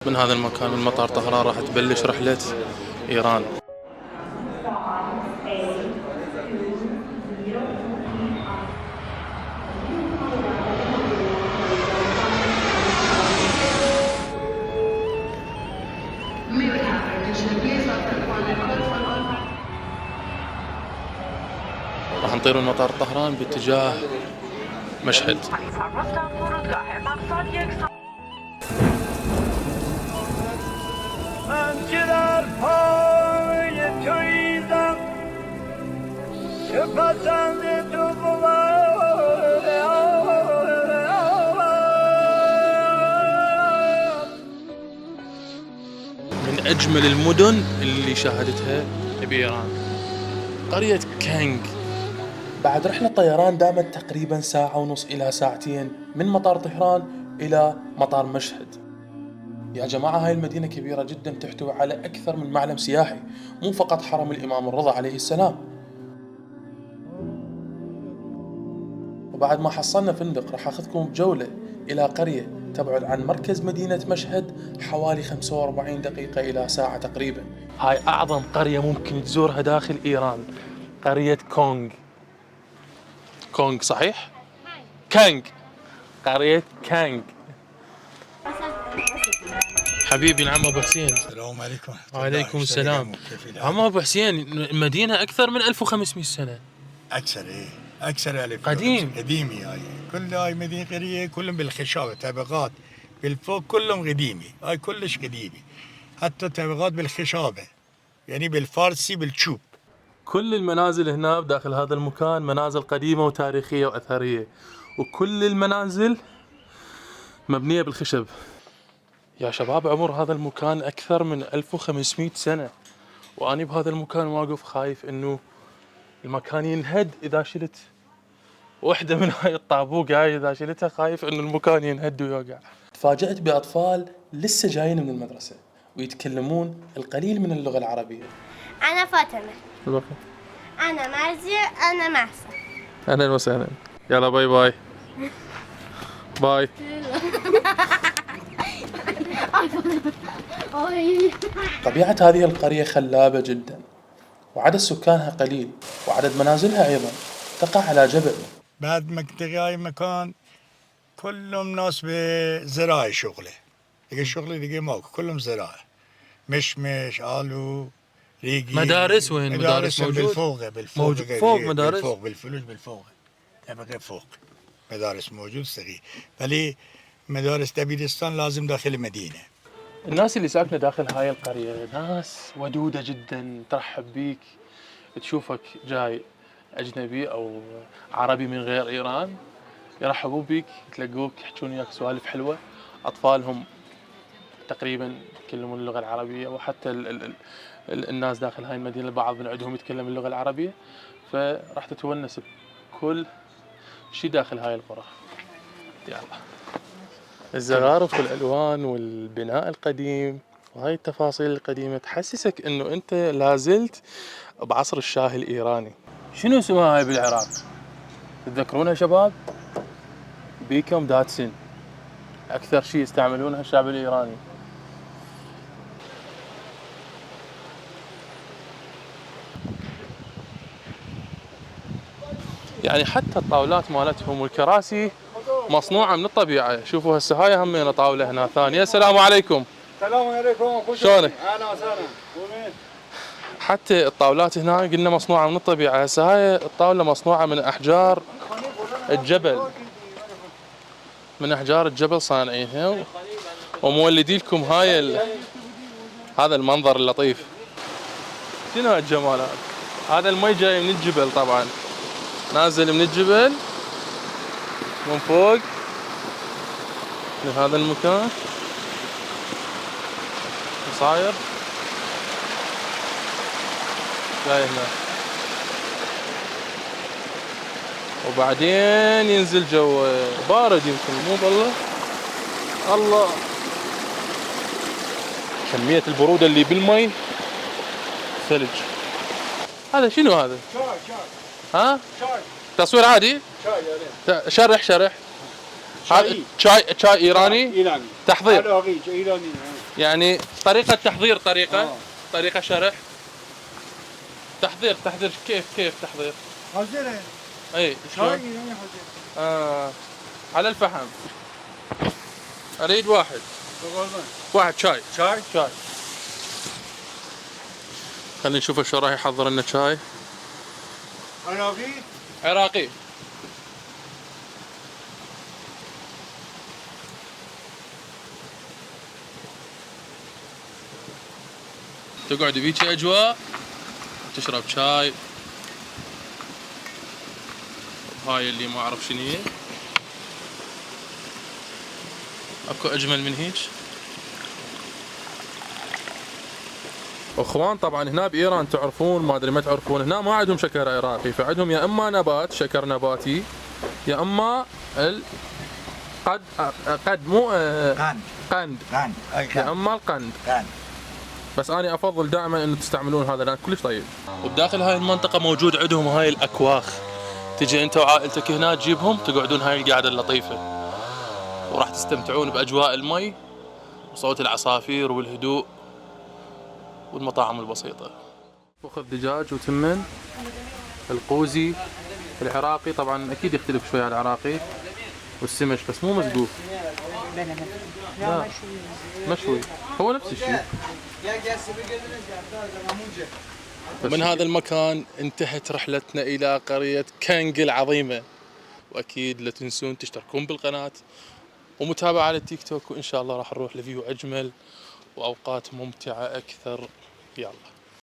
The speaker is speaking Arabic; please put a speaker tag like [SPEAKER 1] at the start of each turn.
[SPEAKER 1] من هذا المكان من مطار طهران راح تبلش رحلة إيران. راح نطير من مطار طهران باتجاه مشهد. من أجمل المدن اللي شاهدتها بإيران قرية كانج. بعد رحلة طيران دامت تقريبا ساعة ونص إلى ساعتين من مطار طهران إلى مطار مشهد. يا جماعة هاي المدينة كبيرة جدا تحتوي على أكثر من معلم سياحي، مو فقط حرم الإمام الرضا عليه السلام. وبعد ما حصلنا فندق راح أخذكم بجولة إلى قرية تبعد عن مركز مدينة مشهد حوالي 45 دقيقة إلى ساعة تقريبا. هاي أعظم قرية ممكن تزورها داخل إيران، قرية كونغ. كونغ صحيح؟ كانج، قرية كانج. حبيبي نعم أبو حسين.
[SPEAKER 2] السلام عليكم.
[SPEAKER 1] وعليكم السلام. عم أبو حسين مدينة أكثر من 1500 سنة.
[SPEAKER 2] أكثر ألف قديمي هاي. كل هاي مدينة قرية كلهم بالخشابة، طبقات بالفوق كلهم قديمي، هاي كلش قديمي. حتى طبقات بالخشابة، يعني بالفارسي بالشوب.
[SPEAKER 1] كل المنازل هنا داخل هذا المكان منازل قديمة وتاريخية وأثرية، وكل المنازل مبنية بالخشب. يا شباب عمر هذا المكان أكثر من 1500 سنة، وأنا بهذا المكان واقف خايف إنه المكان ينهد إذا شلت واحدة من هاي الطابوق هاي، إذا شلتها خايف إنه المكان ينهد ويوقع. تفاجأت بأطفال لسه جايين من المدرسة ويتكلمون القليل من اللغة العربية.
[SPEAKER 3] أنا فاطمة. أنا مرزي. أنا محسن.
[SPEAKER 1] أهلا وسهلا. يلا باي باي. باي. طبيعة هذه القرية خلابة جدا، وعدد سكانها قليل، وعدد منازلها أيضا تقع على جبل.
[SPEAKER 2] بعد ما كنت هاي مكان كلهم ناس بزراعة شغله، دقي شغله دقي ماكو، كلهم زراعة، مشمش آلو ريقي.
[SPEAKER 1] مدارس وين؟ مدارس موجود؟
[SPEAKER 2] بالفوق
[SPEAKER 1] فوق مدارس؟
[SPEAKER 2] بالفوق بالفلوس بالفوق، تبقى فوق مدارس موجود صغير. فلي مدارس دبيرستان لازم داخل المدينة.
[SPEAKER 1] الناس اللي ساكنة داخل هاي القرية ناس ودودة جدا، ترحب بيك، تشوفك جاي أجنبي أو عربي من غير إيران يرحبوا بيك، يتلقوك، يحجون وياك سوالف حلوة. أطفالهم تقريبا يتكلمون اللغة العربية، وحتى الناس داخل هاي المدينة البعض من عندهم يتكلم اللغة العربية، فراح تتونس بكل شيء داخل هاي القرى. يلا الزخارف والألوان والبناء القديم وهاي التفاصيل القديمة تحسسك انه انت لازلت بعصر الشاه الإيراني. شنو اسمها هاي بالعراق؟ تتذكرونها شباب؟ بيكم داتسن، أكثر شيء يستعملونها الشعب الإيراني. يعني حتى الطاولات مالتهم والكراسي مصنوعة من الطبيعة. شوفوا هسه هاي همينة طاولة هنا ثانية. السلام عليكم.
[SPEAKER 4] السلام عليكم.
[SPEAKER 1] شلونك؟
[SPEAKER 4] اهلا وسهلا. وين؟
[SPEAKER 1] حتى الطاولات هنا قلنا مصنوعة من الطبيعة. هسه هاي الطاولة مصنوعة من أحجار الجبل، من أحجار الجبل صانعينها ومولدي لكم هاي هذا المنظر اللطيف. شنو هالجمال هذا؟ هذا المي جاي من الجبل طبعا، نازل من الجبل من فوق لهذا المكان صاير جاي هنا، وبعدين ينزل جو بارد يمكن، مو بالله الله كمية البرودة اللي بالمي ثلج. هذا شنو هذا؟
[SPEAKER 4] شاي.
[SPEAKER 1] ها؟
[SPEAKER 4] شاي.
[SPEAKER 1] تصوير عادي؟
[SPEAKER 4] شاي.
[SPEAKER 1] شرح. هذا شاي إيراني؟
[SPEAKER 4] إيراني.
[SPEAKER 1] تحضير.
[SPEAKER 4] هذا إيراني.
[SPEAKER 1] يعني طريقة تحضير طريقة شرح تحضير كيف تحضير؟
[SPEAKER 4] حاضر.
[SPEAKER 1] اي
[SPEAKER 4] شاي
[SPEAKER 1] شلون؟
[SPEAKER 4] يعني حاضر.
[SPEAKER 1] على الفحم. اريد واحد شاي. خلينا نشوف شو راح يحضر لنا شاي عراقي. تقعد بيك اجواء تشرب شاي. هاي اللي ما اعرف شنو هي. اكو اجمل من هيك؟ اخوان طبعا هنا بايران تعرفون ما ادري ما تعرفون هنا ما عندهم شكر عراقي، فعندهم يا اما نبات شكر نباتي يا اما قد مو قند يا اما القند. بس انا افضل دائما انه تستعملون هذا لان كلش طيب. وبداخل هاي المنطقه موجود عندهم هاي الاكواخ، تجي انت وعائلتك هنا تجيبهم تقعدون هاي القعده اللطيفه وراح تستمتعون باجواء المي وصوت العصافير والهدوء والمطاعم البسيطه. فخذ دجاج وتمن القوزي العراقي طبعا اكيد يختلف شوي عن العراقي، والسمش بس مو مسقوف. لا مشوي هو نفس الشيء. من هذا المكان انتهت رحلتنا إلى قرية كانج العظيمة، وأكيد لا تنسون تشتركون بالقناة ومتابعة على التيك توك، وإن شاء الله راح نروح لفيو أجمل وأوقات ممتعة أكثر. يلا.